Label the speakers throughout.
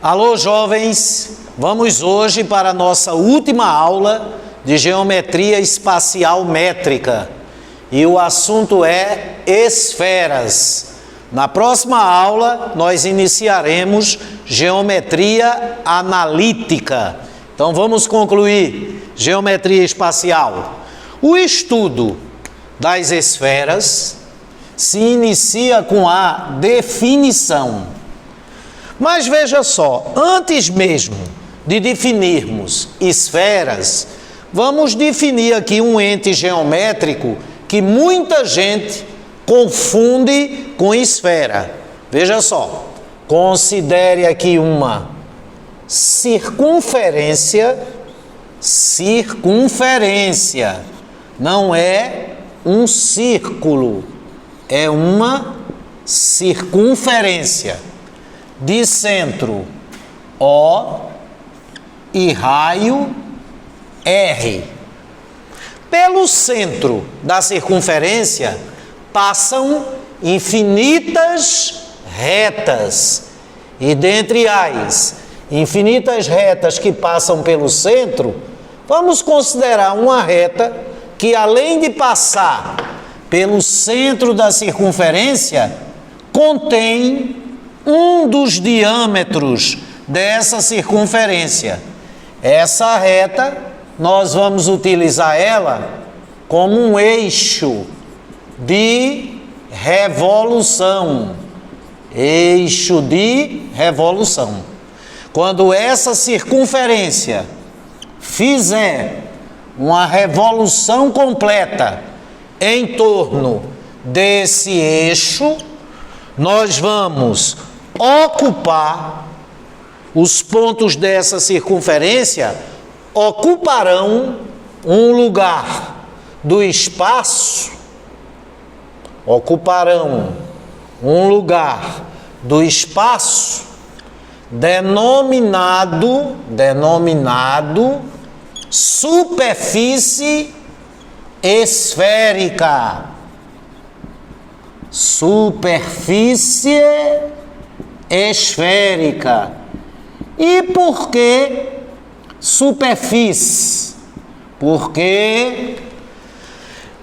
Speaker 1: Alô, jovens! Vamos hoje para a nossa última aula de geometria espacial métrica e o assunto é esferas. Na próxima aula, nós iniciaremos geometria analítica. Então, vamos concluir geometria espacial. O estudo das esferas se inicia com a definição. Mas veja só, antes mesmo de definirmos esferas, vamos definir aqui um ente geométrico que muita gente confunde com esfera. Veja só, considere aqui uma circunferência, não é um círculo, é uma circunferência de centro O e raio R. Pelo centro da circunferência passam infinitas retas, e dentre as infinitas retas que passam pelo centro, vamos considerar uma reta que, além de passar pelo centro da circunferência, contém um dos diâmetros dessa circunferência. Essa reta, nós vamos utilizar ela como um eixo de revolução. Eixo de revolução. Quando essa circunferência fizer uma revolução completa em torno desse eixo, nós vamos ocupar, os pontos dessa circunferência ocuparão um lugar do espaço, denominado superfície esférica. Superfície esférica. E por que superfície? Porque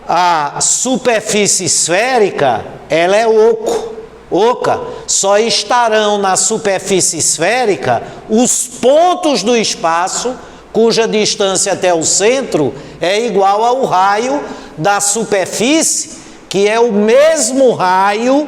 Speaker 1: a superfície esférica, ela é oca. Só estarão na superfície esférica os pontos do espaço cuja distância até o centro é igual ao raio da superfície, que é o mesmo raio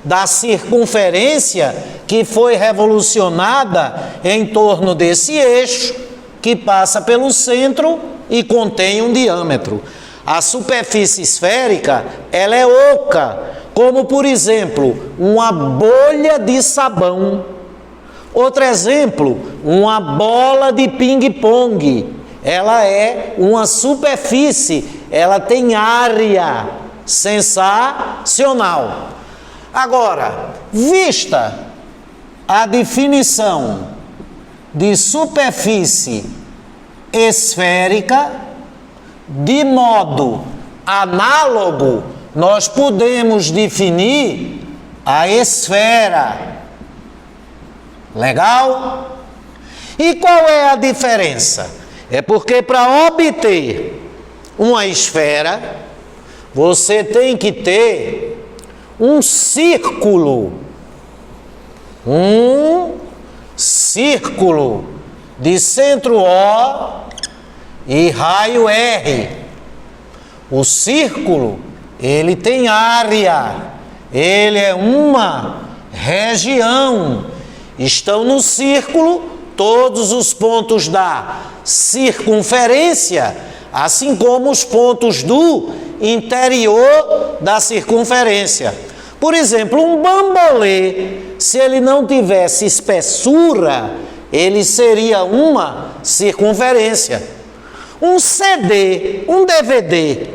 Speaker 1: da circunferência que foi revolucionada em torno desse eixo, que passa pelo centro e contém um diâmetro. A superfície esférica, ela é oca, como por exemplo, uma bolha de sabão. Outro exemplo, uma bola de ping-pong. Ela é uma superfície, ela tem área sensacional. Agora, vista a definição de superfície esférica, de modo análogo, nós podemos definir a esfera. Legal? E qual é a diferença? É porque para obter uma esfera, você tem que ter um círculo de centro O e raio R. O círculo, ele tem área, ele é uma região. Estão no círculo todos os pontos da circunferência, assim como os pontos do interior da circunferência. Por exemplo, um bambolê, se ele não tivesse espessura, ele seria uma circunferência. Um CD, um DVD,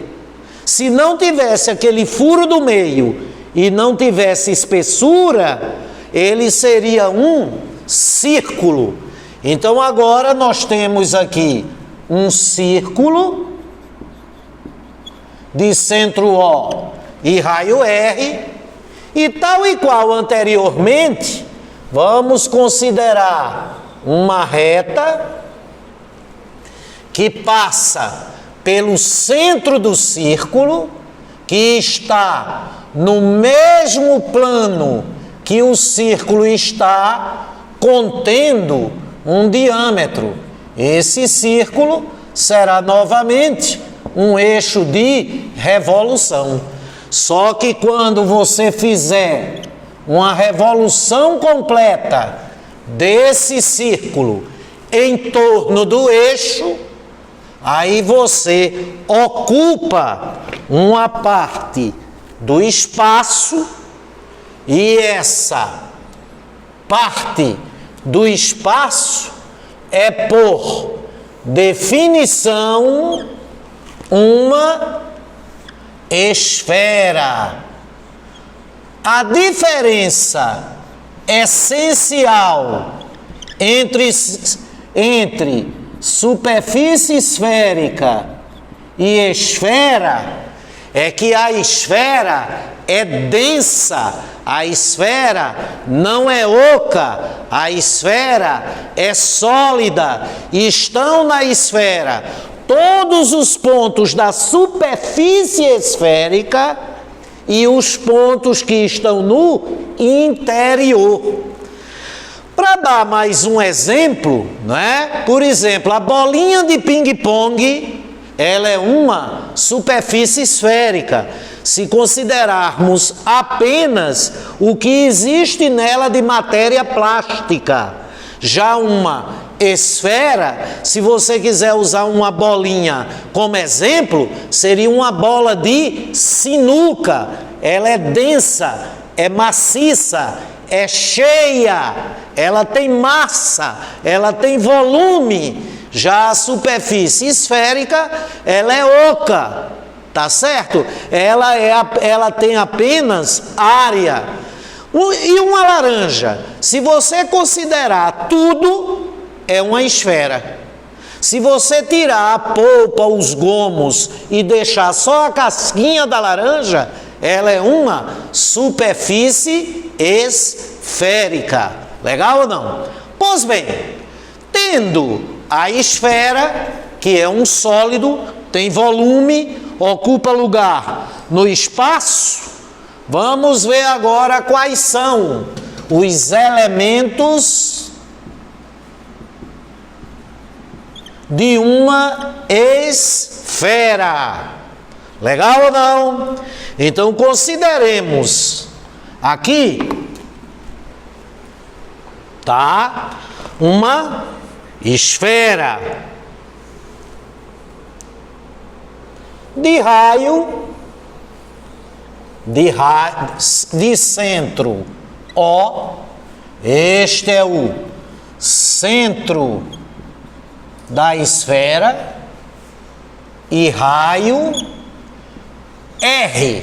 Speaker 1: se não tivesse aquele furo do meio e não tivesse espessura, ele seria um círculo. Então agora nós temos aqui um círculo de centro O e raio R, e tal e qual anteriormente, Vamos considerar uma reta que passa pelo centro do círculo, que está no mesmo plano que o círculo está, contendo um diâmetro. Esse círculo será novamente um eixo de revolução. Só que quando você fizer uma revolução completa desse círculo em torno do eixo, aí você ocupa uma parte do espaço, e essa parte do espaço é, por definição, uma esfera. A diferença essencial entre superfície esférica e esfera é que a esfera é densa, a esfera não é oca, a esfera é sólida, e estão na esfera todos os pontos da superfície esférica e os pontos que estão no interior. Para dar mais um exemplo, né? Por exemplo, a bolinha de ping-pong, ela é uma superfície esférica, se considerarmos apenas o que existe nela de matéria plástica. Já uma esfera, se você quiser usar uma bolinha como exemplo, seria uma bola de sinuca. Ela é densa, é maciça, é cheia, ela tem massa, ela tem volume. Já a superfície esférica, ela é oca, tá certo? Ela tem apenas área. E uma laranja, se você considerar tudo, é uma esfera. Se você tirar a polpa, os gomos e deixar só a casquinha da laranja, ela é uma superfície esférica. Legal ou não? Pois bem, tendo a esfera, que é um sólido, tem volume, ocupa lugar no espaço, vamos ver agora quais são os elementos de uma esfera. Legal ou não? Então consideremos aqui, tá? Uma esfera de raio de centro O. Este é o centro da esfera, e raio R,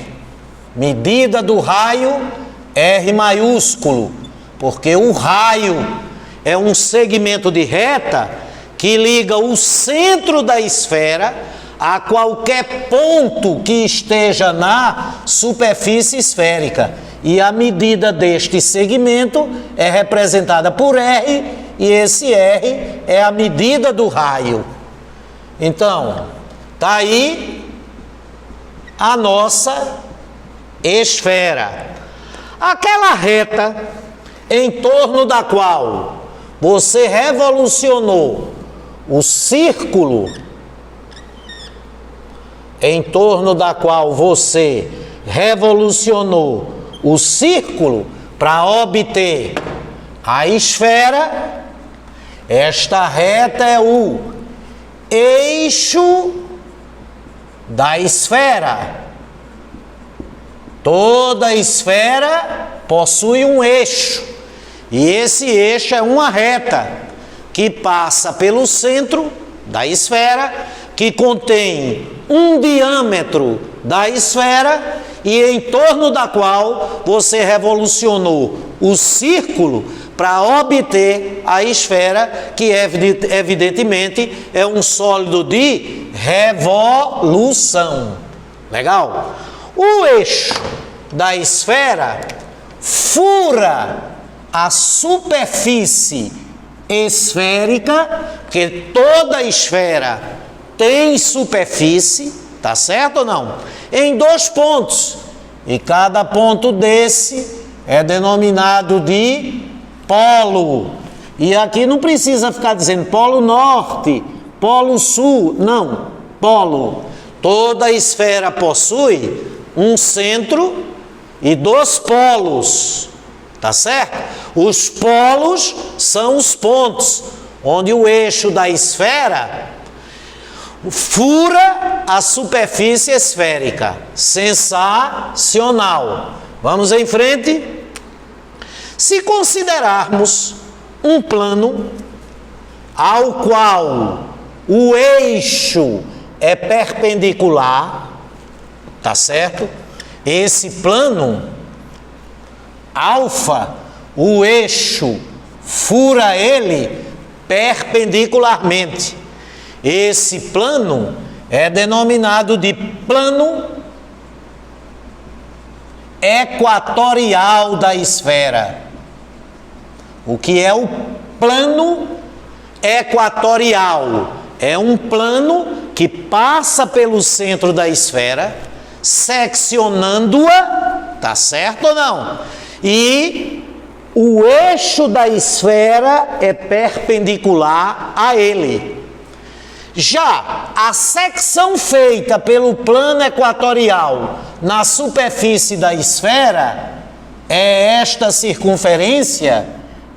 Speaker 1: medida do raio R maiúsculo, porque o raio é um segmento de reta que liga o centro da esfera a qualquer ponto que esteja na superfície esférica. E a medida deste segmento é representada por R, e esse R é a medida do raio. Então, tá aí a nossa esfera. Aquela reta em torno da qual você revolucionou o círculo, em torno da qual você revolucionou o círculo para obter a esfera, esta reta é o eixo da esfera. Toda esfera possui um eixo, e esse eixo é uma reta que passa pelo centro da esfera, que contém um diâmetro da esfera, e em torno da qual você revolucionou o círculo para obter a esfera, que evidentemente é um sólido de revolução. Legal? O eixo da esfera fura a superfície esférica, porque toda esfera tem superfície, tá certo ou não? Em 2 pontos, e cada ponto desse é denominado de polo. E aqui não precisa ficar dizendo polo norte, polo sul, não, polo. Toda esfera possui um centro e 2 polos, tá certo? Os polos são os pontos onde o eixo da esfera fura a superfície esférica. Sensacional. Vamos em frente. Se considerarmos um plano ao qual o eixo é perpendicular, tá certo? Esse plano alfa, o eixo fura ele perpendicularmente. Esse plano é denominado de plano equatorial da esfera. O que é o plano equatorial? É um plano que passa pelo centro da esfera, seccionando-a, tá certo ou não? E o eixo da esfera é perpendicular a ele. Já a secção feita pelo plano equatorial na superfície da esfera é esta circunferência,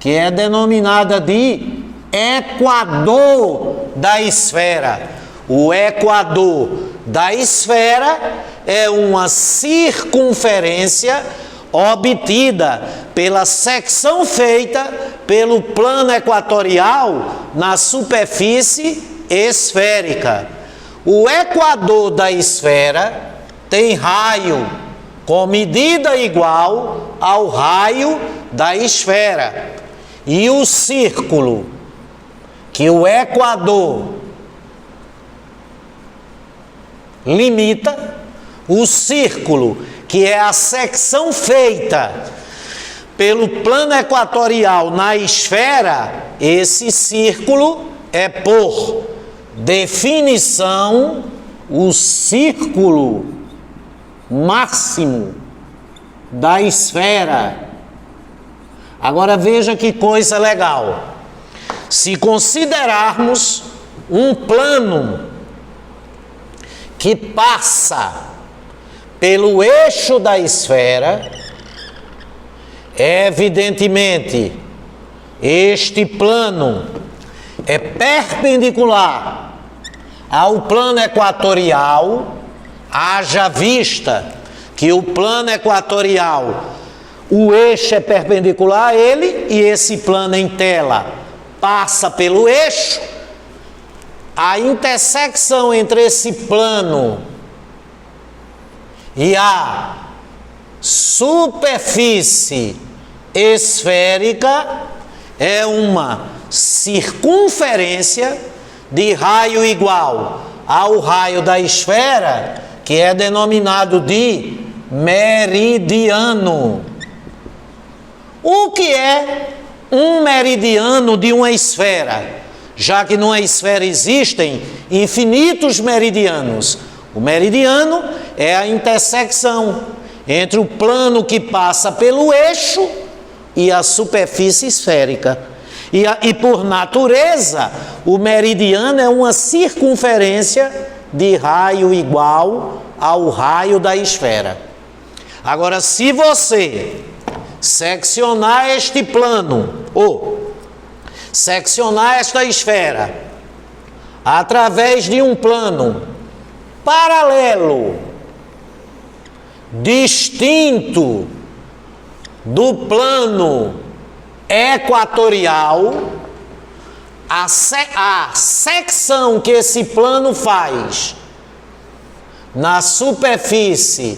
Speaker 1: que é denominada de equador da esfera. O equador da esfera é uma circunferência obtida pela secção feita pelo plano equatorial na superfície esférica. O equador da esfera tem raio com medida igual ao raio da esfera. E o círculo que o equador limita, o círculo que é a secção feita pelo plano equatorial na esfera, esse círculo é, por definição, o círculo máximo da esfera. Agora veja que coisa legal. Se considerarmos um plano que passa pelo eixo da esfera, evidentemente, este plano é perpendicular ao plano equatorial, haja vista que o plano equatorial, o eixo é perpendicular a ele e esse plano em tela passa pelo eixo. A intersecção entre esse plano e a superfície esférica é uma circunferência de raio igual ao raio da esfera, que é denominado de meridiano. O que é um meridiano de uma esfera? Já que numa esfera existem infinitos meridianos. O meridiano é a intersecção entre o plano que passa pelo eixo e a superfície esférica. E por natureza, o meridiano é uma circunferência de raio igual ao raio da esfera. Agora, se você seccionar este plano, ou seccionar esta esfera através de um plano paralelo, distinto do plano equatorial, a secção que esse plano faz na superfície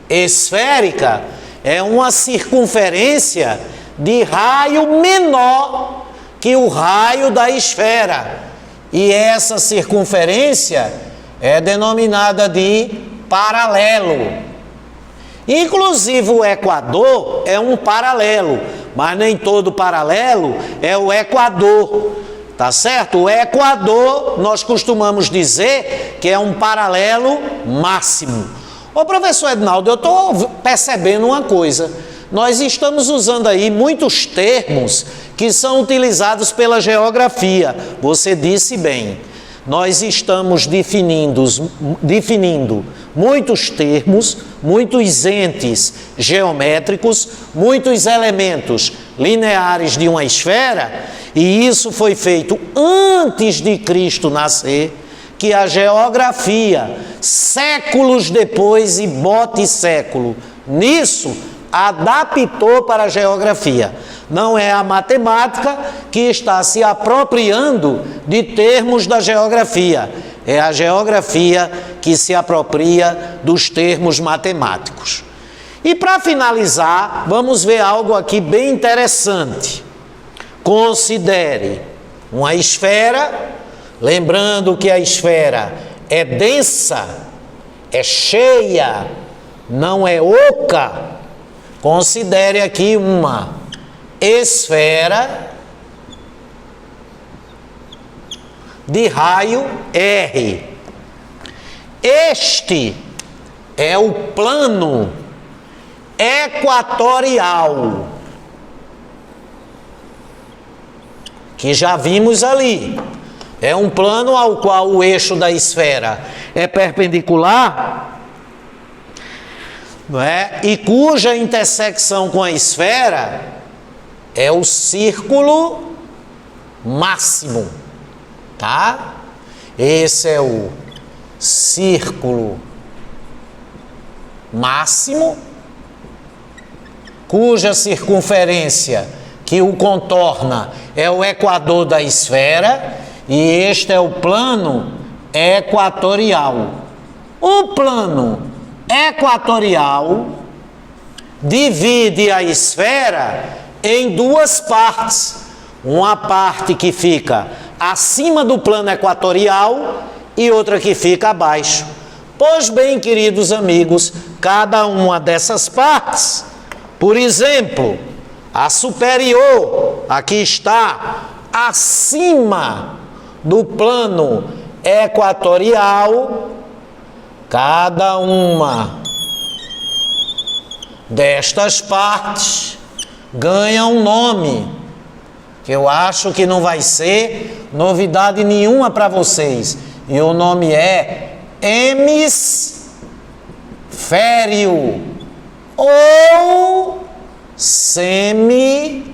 Speaker 1: esférica é uma circunferência de raio menor que o raio da esfera. E essa circunferência é denominada de paralelo. Inclusive o equador é um paralelo, mas nem todo paralelo é o equador, tá certo? O equador, nós costumamos dizer que é um paralelo máximo. Ô professor Ednaldo, eu estou percebendo uma coisa. Nós estamos usando aí muitos termos que são utilizados pela geografia. Você disse bem. Nós estamos definindo muitos termos, muitos entes geométricos, muitos elementos lineares de uma esfera, e isso foi feito antes de Cristo nascer, que a geografia, séculos depois e bote século nisso, adaptou para a geografia. Não é a matemática que está se apropriando de termos da geografia. É a geografia que se apropria dos termos matemáticos. E para finalizar, vamos ver algo aqui bem interessante. Considere uma esfera, lembrando que a esfera é densa, é cheia, não é oca. Considere aqui uma esfera de raio R. Este é o plano equatorial, que já vimos ali. É um plano ao qual o eixo da esfera é perpendicular, não é? E cuja intersecção com a esfera é o círculo máximo, tá? Esse é o círculo máximo, cuja circunferência que o contorna é o equador da esfera, e este é o plano equatorial. O plano equatorial divide a esfera em duas partes. Uma parte que fica acima do plano equatorial e outra que fica abaixo. Pois bem, queridos amigos, cada uma dessas partes, por exemplo, a superior, aqui está, acima do plano equatorial, cada uma destas partes ganha um nome, que eu acho que não vai ser novidade nenhuma para vocês. E o nome é hemisfério ou semi-esfera.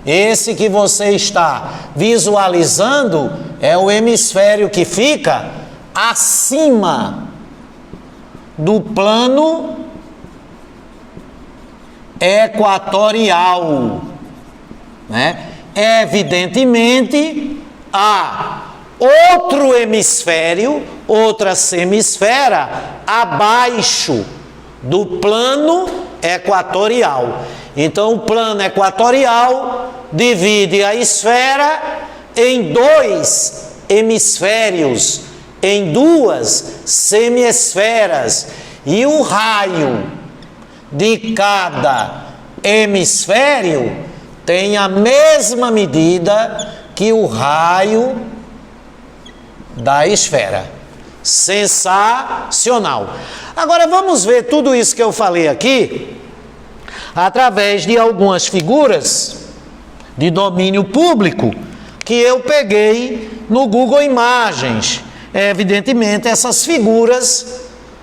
Speaker 1: Esse que você está visualizando é o hemisfério que fica acima do plano equatorial, né? Evidentemente, há outro hemisfério, outra semisfera abaixo do plano equatorial. Então, o plano equatorial divide a esfera em dois hemisférios, em duas semiesferas, e o raio de cada hemisfério tem a mesma medida que o raio da esfera. Sensacional! Agora vamos ver tudo isso que eu falei aqui através de algumas figuras de domínio público que eu peguei no Google Imagens. Evidentemente, essas figuras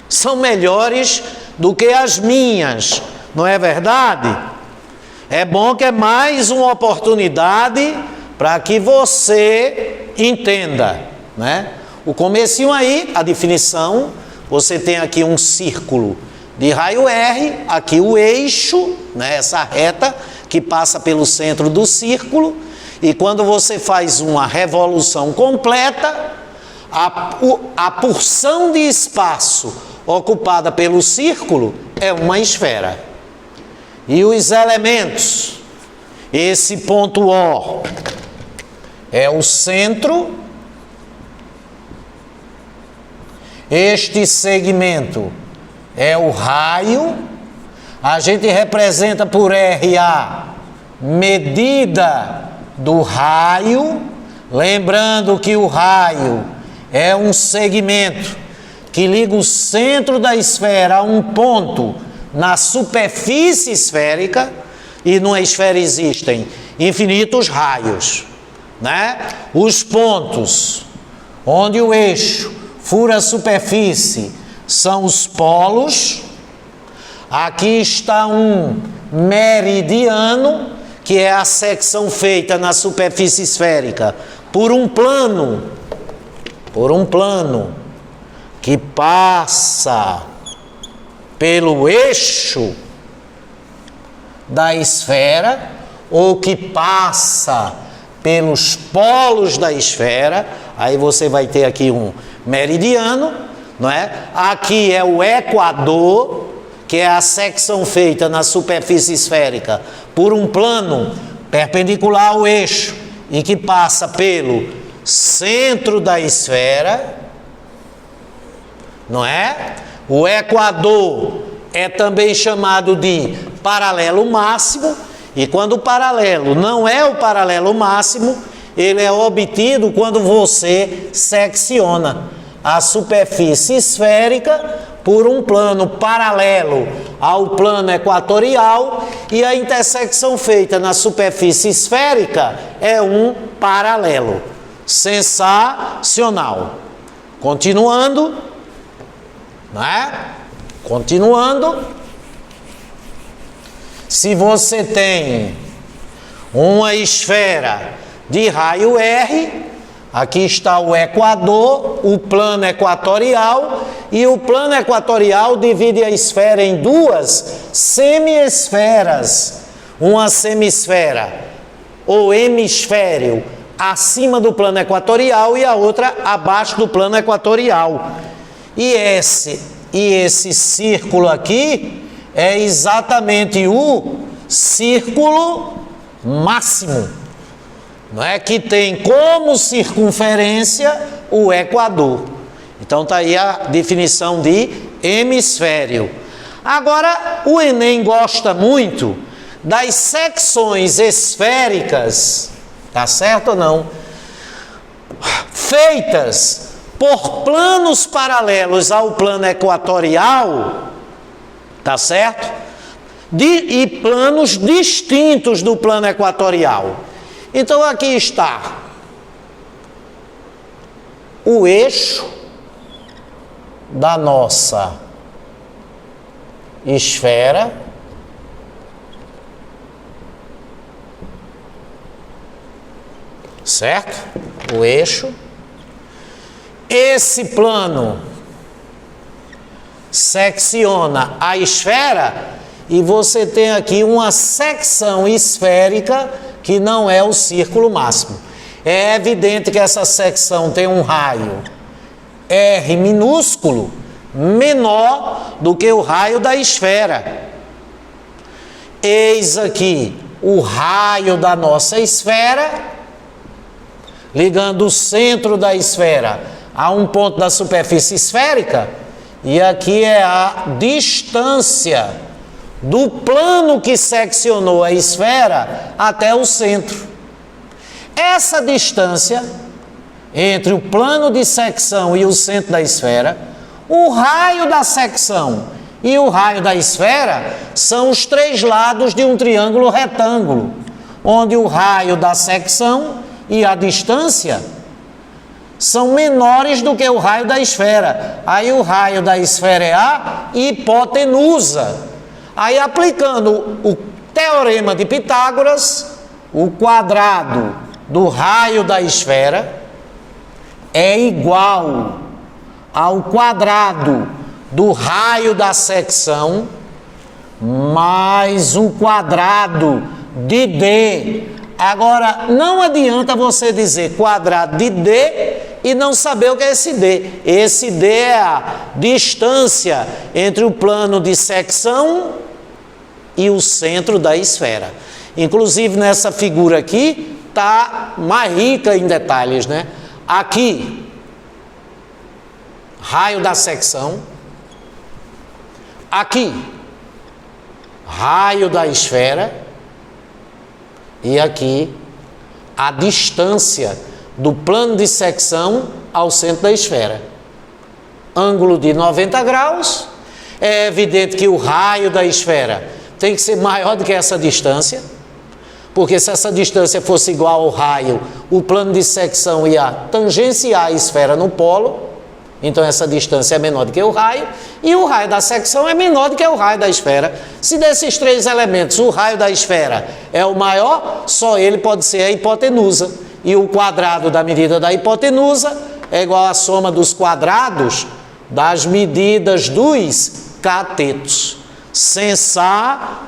Speaker 1: são melhores do que as minhas, não é verdade? É bom que é mais uma oportunidade para que você entenda, né? O comecinho aí, a definição, você tem aqui um círculo de raio R, aqui o eixo, né? Essa reta que passa pelo centro do círculo, e quando você faz uma revolução completa, a porção de espaço ocupada pelo círculo é uma esfera. E os elementos, esse ponto O é o centro, este segmento é o raio, A gente representa por R a medida do raio, lembrando que o raio é um segmento que liga o centro da esfera a um ponto na superfície esférica, e numa esfera existem infinitos raios, né? Os pontos onde o eixo fura a superfície são os polos. Aqui está um meridiano, que é a secção feita na superfície esférica por um plano que passa pelo eixo da esfera, ou que passa pelos polos da esfera. Aí você vai ter aqui um meridiano, não é? Aqui é o equador, que é a secção feita na superfície esférica por um plano perpendicular ao eixo e que passa pelo centro da esfera, não é? O equador é também chamado de paralelo máximo, e quando o paralelo não é o paralelo máximo, ele é obtido quando você secciona a superfície esférica por um plano paralelo ao plano equatorial, e a intersecção feita na superfície esférica é um paralelo. Sensacional. Continuando, né? Continuando. Se você tem uma esfera de raio R, aqui está o equador, o plano equatorial, e o plano equatorial divide a esfera em duas semiesferas. Uma semisfera ou hemisfério acima do plano equatorial e a outra abaixo do plano equatorial. E esse círculo aqui é exatamente o círculo máximo, não é? Que tem como circunferência o equador. Então está aí a definição de hemisfério. Agora, o Enem gosta muito das secções esféricas, tá certo ou não? Feitas por planos paralelos ao plano equatorial, tá certo? E planos distintos do plano equatorial. Então aqui está o eixo da nossa esfera, certo? O eixo. Esse plano secciona a esfera e você tem aqui uma secção esférica que não é o círculo máximo. É evidente que essa secção tem um raio R minúsculo, menor do que o raio da esfera. Eis aqui o raio da nossa esfera, ligando o centro da esfera a um ponto da superfície esférica, e aqui é a distância do plano que seccionou a esfera até o centro. Essa distância entre o plano de secção e o centro da esfera, o raio da secção e o raio da esfera são os três lados de um triângulo retângulo, onde o raio da secção e a distância são menores do que o raio da esfera. Aí o raio da esfera é a hipotenusa. Aí, aplicando o teorema de Pitágoras, o quadrado do raio da esfera é igual ao quadrado do raio da secção mais o quadrado de D. Agora, não adianta você dizer quadrado de D e não saber o que é esse D. Esse D é a distância entre o plano de secção e o centro da esfera. Inclusive, nessa figura aqui, está mais rica em detalhes, né? Aqui, raio da secção. Aqui, raio da esfera, e aqui a distância do plano de secção ao centro da esfera. Ângulo de 90 graus, é evidente que o raio da esfera tem que ser maior do que essa distância, porque se essa distância fosse igual ao raio, o plano de secção ia tangenciar a esfera no polo, então essa distância é menor do que o raio, e o raio da secção é menor do que o raio da esfera. Se desses três elementos o raio da esfera é o maior, só ele pode ser a hipotenusa, e o quadrado da medida da hipotenusa é igual à soma dos quadrados das medidas dos catetos. Sensacional!